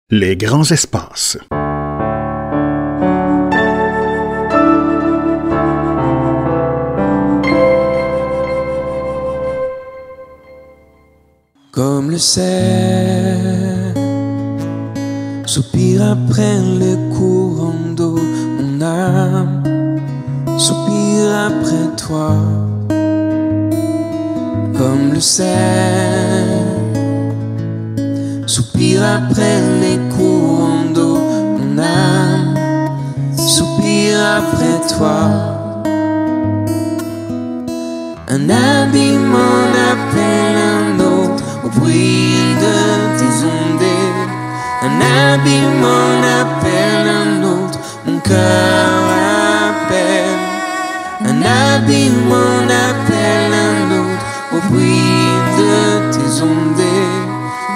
Les grands espaces. Comme le cerf soupire après les courants d'eau, mon âme soupire après toi. Comme le cerf soupire après les courants d'eau, mon âme soupire après toi. Un abîme en appelle un autre au bruit de tes ondées. Un abîme en appelle un autre, mon cœur appelle. Un abîme en appelle un autre au bruit de tes ondées.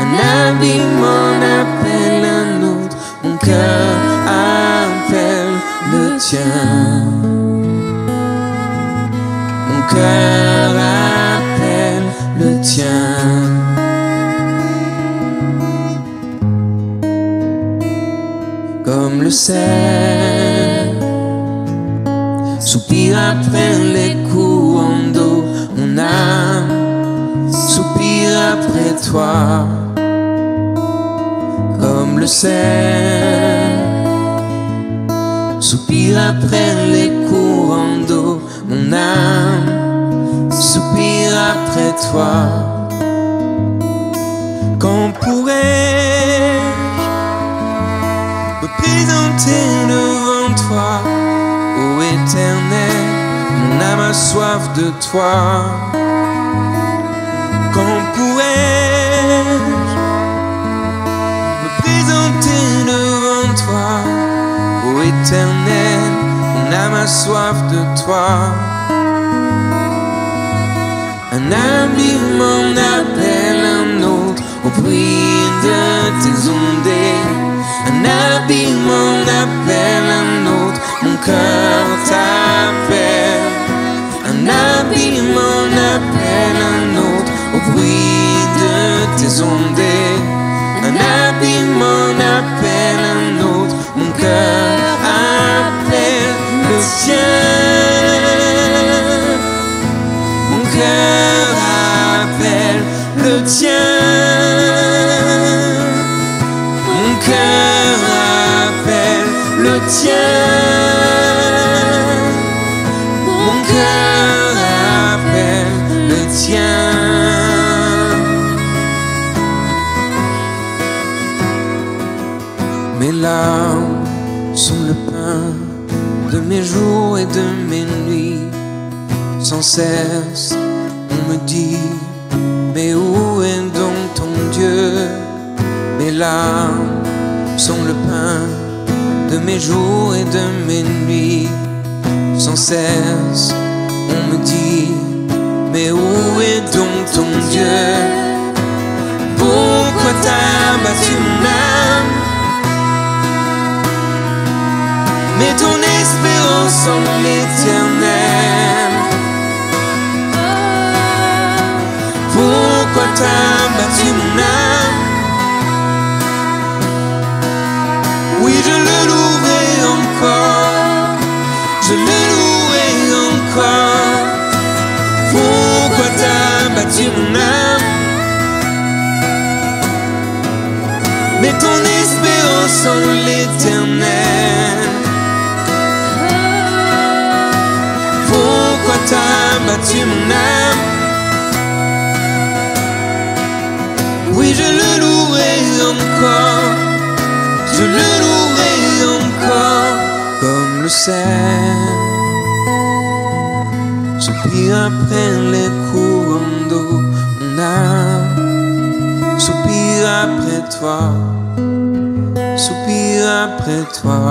Un abîme en appelle un autre, mon cœur appelle le tien. Mon cœur appelle le tien. Comme le cerf soupire après les courants d'eau, mon âme soupire après toi. Comme le cerf soupire après les courants d'eau, mon âme soupire après toi. Quand pourrais-je me présenter devant toi, ô Éternel, mon âme a soif de toi. Quand pourrais-je me présenter devant toi, ô Éternel, mon âme a soif de toi. Un abîme en appelle un autre au bruit de tes ondées. Un abîme en appelle un autre, mon cœur t'appelle. Un abîme en appelle un autre au bruit de tes ondées. Un abîme en appelle un autre, mon cœur appelle le tien. Mon cœur appelle le tien. Mon cœur appelle le tien. Mon cœur appelle le tien. Mes larmes sont le pain de mes jours et de mes nuits. Sans cesse on me dit, mais où est donc ton Dieu? Mes larmes sont le pain de mes jours et de mes nuits. Sans cesse on me dit, mais où est donc ton Dieu? Pourquoi t'as battu mon âme? Mets ton espérance en l'Éternel. Pourquoi t'as battu mon âme? Oui, je le louerai encore. Je le louerai encore. Pourquoi t'as battu mon âme? Mets ton espérance en l'Éternel. Pourquoi t'as battu mon âme? Oui, je le louerai encore. Je le louerai encore. Comme le cerf soupire après les courants d'eau, mon âme soupire après toi. Soupire après toi.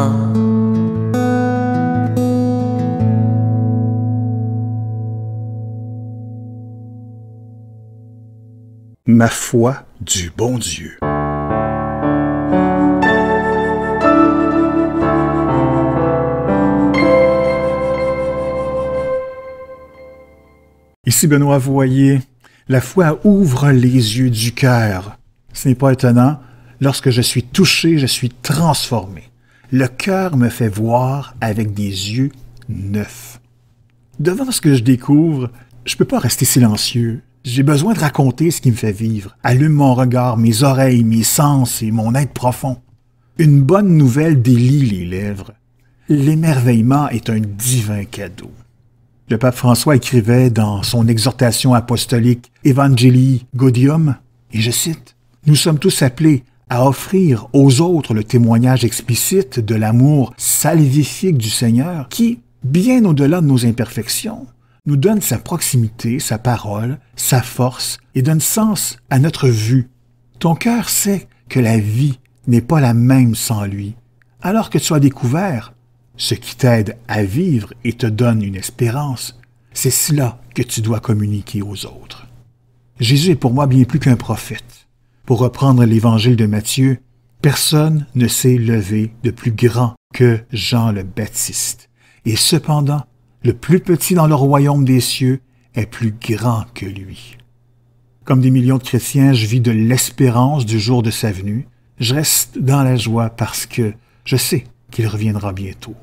Ma foi du bon Dieu. Ici Benoît Voyer. La foi ouvre les yeux du cœur. Ce n'est pas étonnant. Lorsque je suis touché, je suis transformé. Le cœur me fait voir avec des yeux neufs. Devant ce que je découvre, je ne peux pas rester silencieux. J'ai besoin de raconter ce qui me fait vivre. Allume mon regard, mes oreilles, mes sens et mon être profond. Une bonne nouvelle délie les lèvres. L'émerveillement est un divin cadeau. Le pape François écrivait dans son exhortation apostolique Evangelii Gaudium, et je cite, « Nous sommes tous appelés à offrir aux autres le témoignage explicite de l'amour salvifique du Seigneur qui, bien au-delà de nos imperfections, nous donne sa proximité, sa parole, sa force et donne sens à notre vue. Ton cœur sait que la vie n'est pas la même sans lui, alors que tu as découvert ce qui t'aide à vivre et te donne une espérance. C'est cela que tu dois communiquer aux autres. Jésus est pour moi bien plus qu'un prophète. Pour reprendre l'évangile de Matthieu, personne ne s'est levé de plus grand que Jean le Baptiste. Et cependant, le plus petit dans le royaume des cieux est plus grand que lui. Comme des millions de chrétiens, je vis de l'espérance du jour de sa venue. Je reste dans la joie parce que je sais qu'il reviendra bientôt.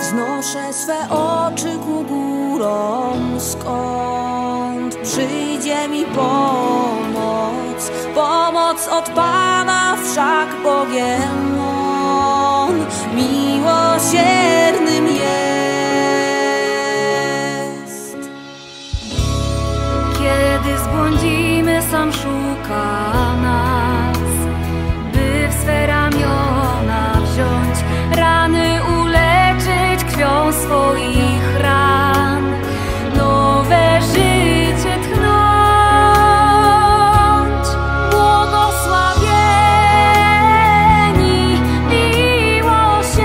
Wznoszę swe oczy ku górom, skąd przyjdzie mi pomoc. Pomoc od Pana wszak Bogiem On miłosiernym jest. Kiedy zbłądzimy, sam szuka nas, by w swe ramiona wziąć, rany uleczyć krwią swoich ran, nowe życie tchnąć. Błogosławieni, miłosierni,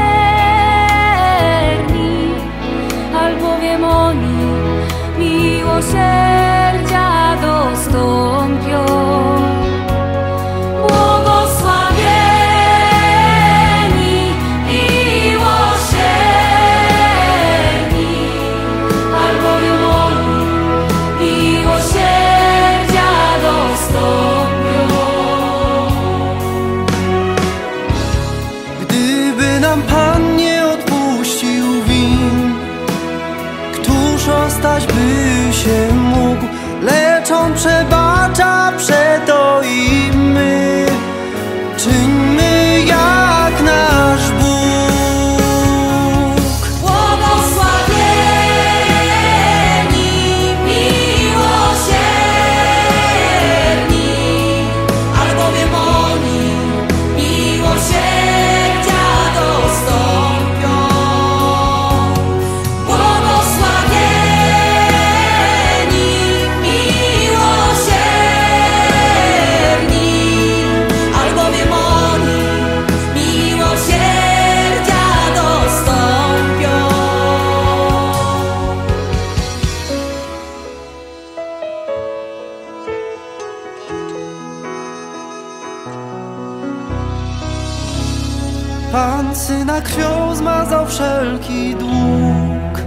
albowiem oni miłosierdzia dostąpią. Pan syna krwią zmazał wszelki dług.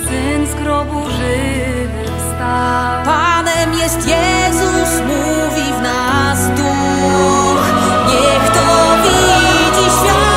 Syn z grobu żywy wstał. Panem jest Jezus, mówi w nas duch. Niech to widzi świat.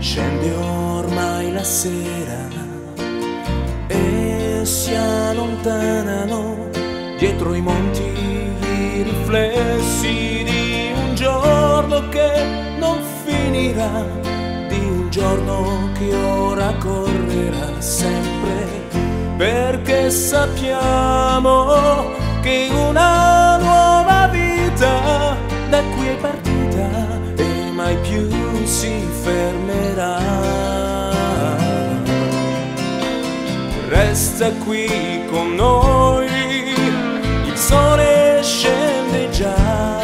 Scende ormai la sera e si allontanano dietro i monti i riflessi di un giorno che non finirà, di un giorno che ora correrà sempre, perché sappiamo che una nuova vita da qui è partita e mai più si fermerà. Resta qui con noi, il sole scende già.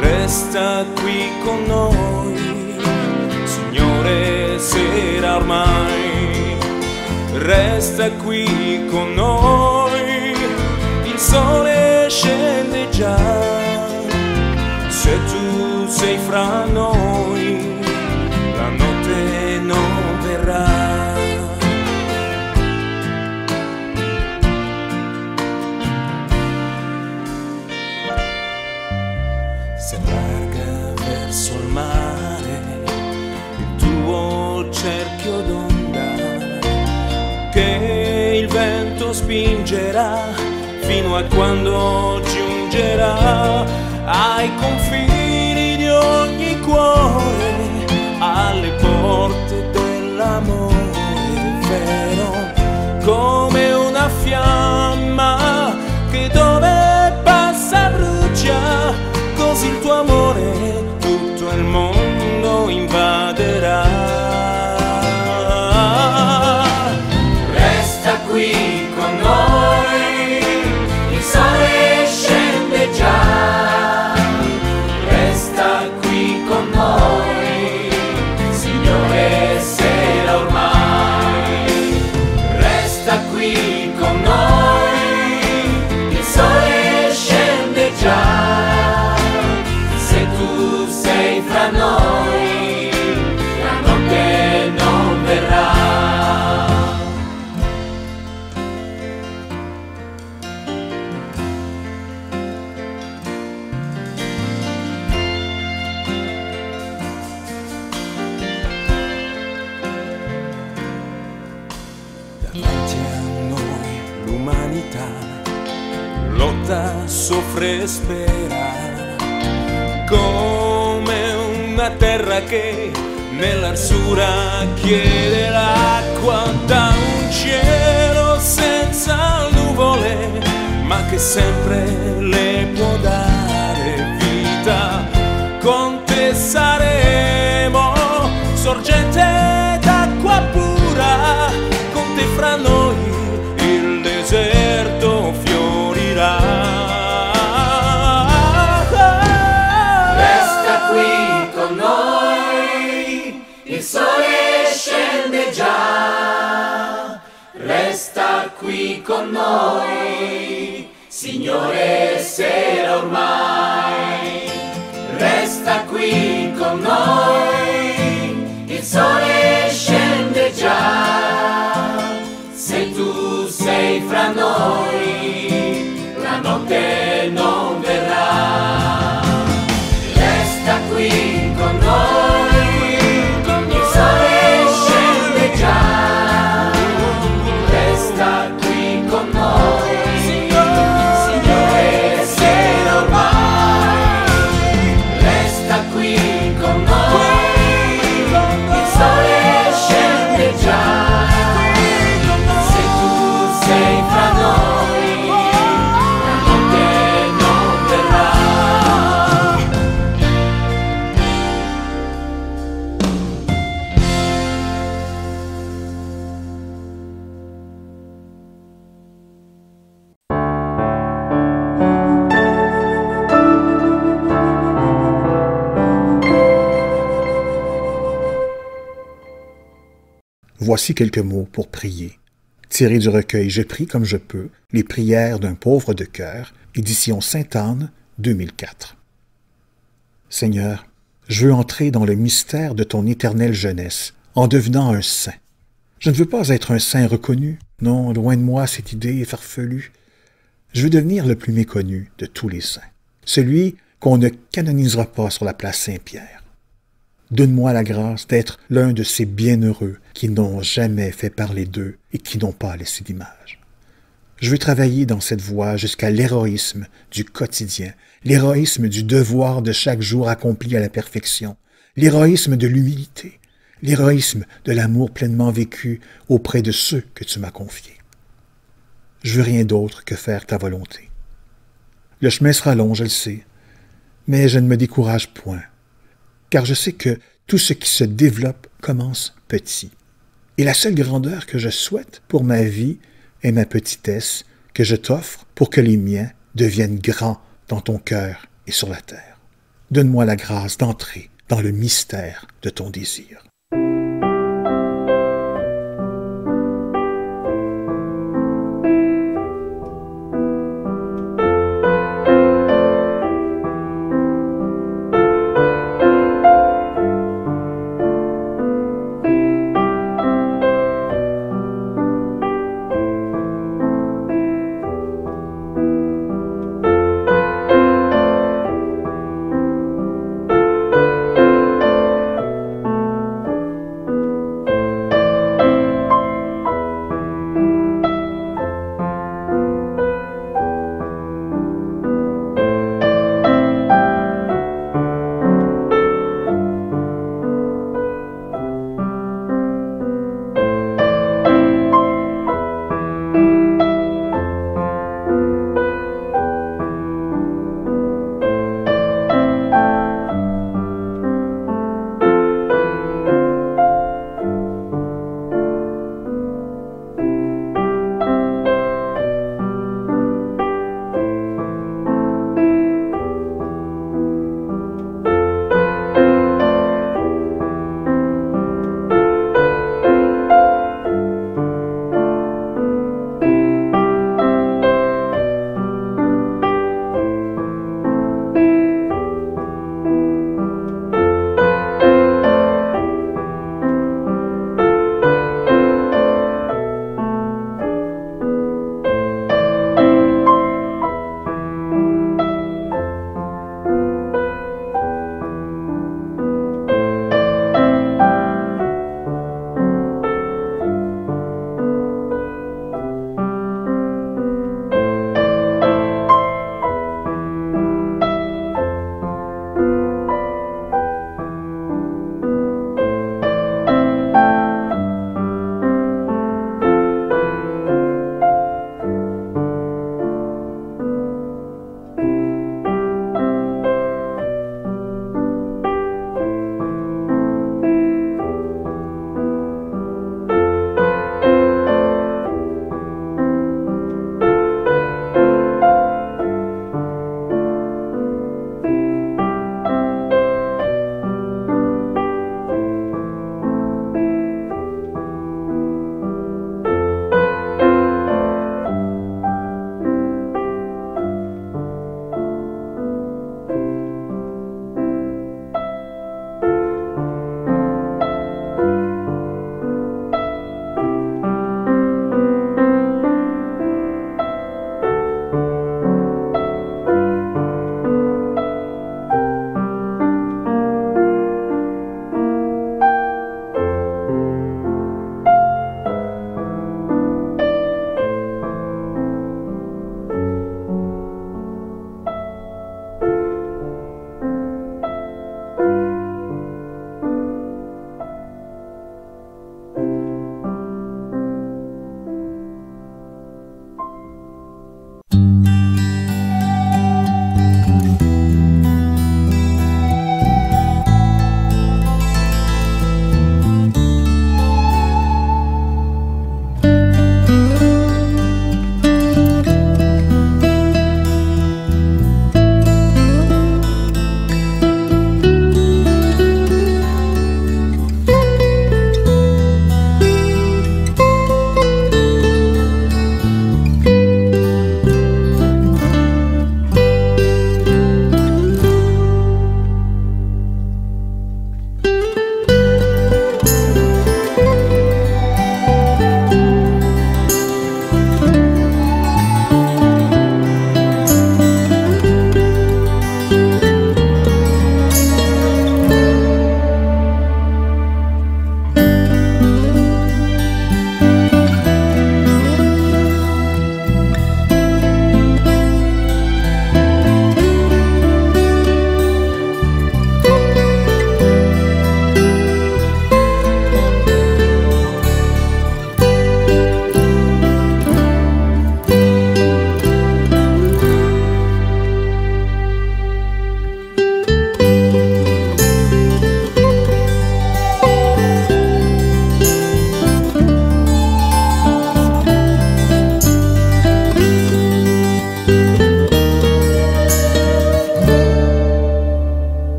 Resta qui con noi, Signore, sera ormai. Resta qui con noi, il sole scende già. Se tu sei fra noi, la notte non verrà. Se varca verso il mare il tuo cerchio d'onda, che il vento spingerà fino a quando giungerà ai confini di ogni cuore, alle porte dell'amore vero, come una fiamma che dove passa brucia, così il tuo amore tutto il mondo invaderà. Resta qui con noi, il sole scende già. Resta qui con noi, Signore, sera ormai. Resta qui soffre e spera, come una terra che nell'arsura chiede l'acqua da un cielo senza nuvole, ma che sempre le può dare vita. Con te saremo sorgente d'acqua pura, con te fra noi il deserto fiorirà. Resta qui con noi, il sole scende già. Resta qui con noi, Signore, sera ormai. Resta qui con noi, il sole scende già. Se tu sei fra noi, la notte non verrà. Resta qui con noi, il sole scende già. Resta qui con noi, Signore, sera ormai. Resta qui con noi, il sole scende già. Se tu sei fra noi, la notte non verrà. Voici quelques mots pour prier. Tirés du recueil « Je prie comme je peux », les prières d'un pauvre de cœur, édition Sainte-Anne, 2004. Seigneur, je veux entrer dans le mystère de ton éternelle jeunesse, en devenant un saint. Je ne veux pas être un saint reconnu, non, loin de moi cette idée farfelue. Je veux devenir le plus méconnu de tous les saints, celui qu'on ne canonisera pas sur la place Saint-Pierre. Donne-moi la grâce d'être l'un de ces bienheureux qui n'ont jamais fait parler d'eux et qui n'ont pas laissé d'image. Je veux travailler dans cette voie jusqu'à l'héroïsme du quotidien, l'héroïsme du devoir de chaque jour accompli à la perfection, l'héroïsme de l'humilité, l'héroïsme de l'amour pleinement vécu auprès de ceux que tu m'as confiés. Je veux rien d'autre que faire ta volonté. Le chemin sera long, je le sais, mais je ne me décourage point, car je sais que tout ce qui se développe commence petit. Et la seule grandeur que je souhaite pour ma vie est ma petitesse que je t'offre pour que les miens deviennent grands dans ton cœur et sur la terre. Donne-moi la grâce d'entrer dans le mystère de ton désir.